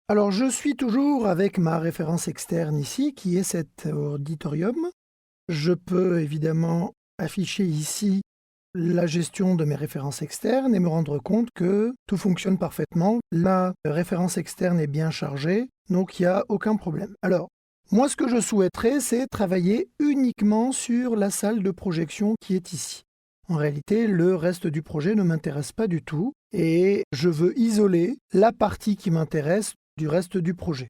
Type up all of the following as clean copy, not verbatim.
Alors, je suis toujours avec ma référence externe ici, qui est cet auditorium. Je peux évidemment afficher ici la gestion de mes références externes et me rendre compte que tout fonctionne parfaitement. La référence externe est bien chargée, donc il n'y a aucun problème. Alors, moi, ce que je souhaiterais, c'est travailler uniquement sur la salle de projection qui est ici. En réalité, le reste du projet ne m'intéresse pas du tout et je veux isoler la partie qui m'intéresse du reste du projet.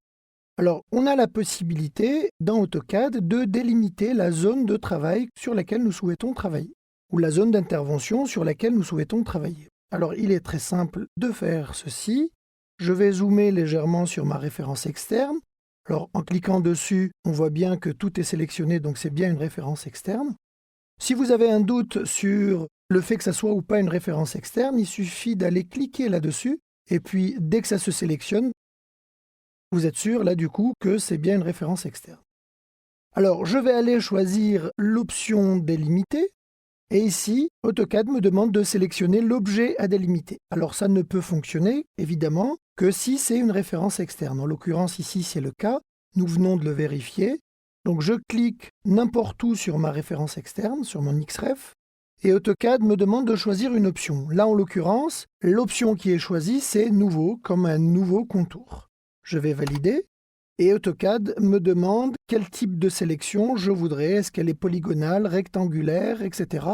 Alors, on a la possibilité, dans AutoCAD, de délimiter la zone de travail sur laquelle nous souhaitons travailler, ou la zone d'intervention sur laquelle nous souhaitons travailler. Alors, il est très simple de faire ceci. Je vais zoomer légèrement sur ma référence externe. Alors, en cliquant dessus, on voit bien que tout est sélectionné, donc c'est bien une référence externe. Si vous avez un doute sur le fait que ça soit ou pas une référence externe, il suffit d'aller cliquer là-dessus, et puis dès que ça se sélectionne, vous êtes sûr, là, du coup, que c'est bien une référence externe. Alors, je vais aller choisir l'option délimiter. Et ici, AutoCAD me demande de sélectionner l'objet à délimiter. Alors, ça ne peut fonctionner, évidemment, que si c'est une référence externe. En l'occurrence, ici, c'est le cas. Nous venons de le vérifier. Donc, je clique n'importe où sur ma référence externe, sur mon XREF, et AutoCAD me demande de choisir une option. Là, en l'occurrence, l'option qui est choisie, c'est Nouveau, comme un nouveau contour. Je vais valider et AutoCAD me demande quel type de sélection je voudrais. Est-ce qu'elle est polygonale, rectangulaire, etc.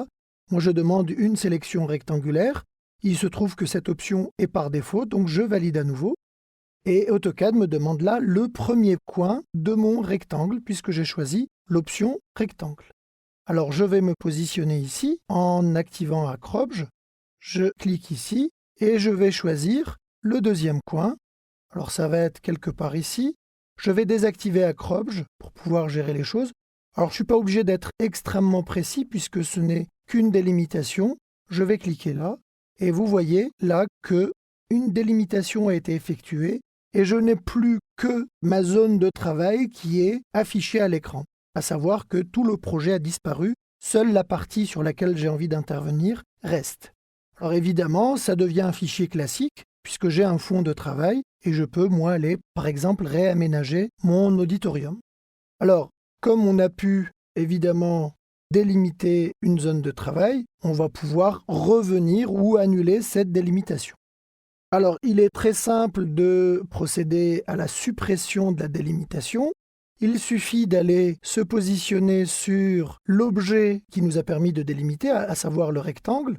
Moi, je demande une sélection rectangulaire. Il se trouve que cette option est par défaut, donc je valide à nouveau. Et AutoCAD me demande là le premier coin de mon rectangle, puisque j'ai choisi l'option rectangle. Alors, je vais me positionner ici en activant Acrobge. Je clique ici et je vais choisir le deuxième coin. Alors ça va être quelque part ici. Je vais désactiver Acrobge pour pouvoir gérer les choses. Alors je ne suis pas obligé d'être extrêmement précis puisque ce n'est qu'une délimitation. Je vais cliquer là et vous voyez là que une délimitation a été effectuée et je n'ai plus que ma zone de travail qui est affichée à l'écran. À savoir que tout le projet a disparu, seule la partie sur laquelle j'ai envie d'intervenir reste. Alors évidemment, ça devient un fichier classique puisque j'ai un fond de travail et je peux, moi, aller, par exemple, réaménager mon auditorium. Alors, comme on a pu, évidemment, délimiter une zone de travail, on va pouvoir revenir ou annuler cette délimitation. Alors, il est très simple de procéder à la suppression de la délimitation. Il suffit d'aller se positionner sur l'objet qui nous a permis de délimiter, à savoir le rectangle,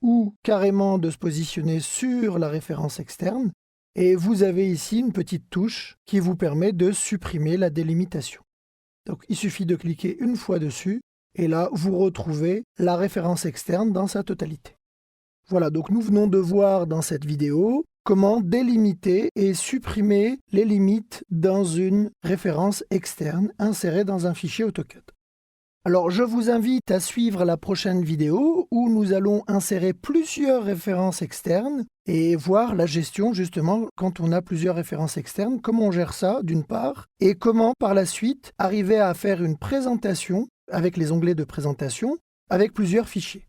ou carrément de se positionner sur la référence externe. Et vous avez ici une petite touche qui vous permet de supprimer la délimitation. Donc il suffit de cliquer une fois dessus et là vous retrouvez la référence externe dans sa totalité. Voilà, donc nous venons de voir dans cette vidéo comment délimiter et supprimer les limites dans une référence externe insérée dans un fichier AutoCAD. Alors, je vous invite à suivre la prochaine vidéo où nous allons insérer plusieurs références externes et voir la gestion justement quand on a plusieurs références externes, comment on gère ça d'une part et comment par la suite arriver à faire une présentation avec les onglets de présentation avec plusieurs fichiers.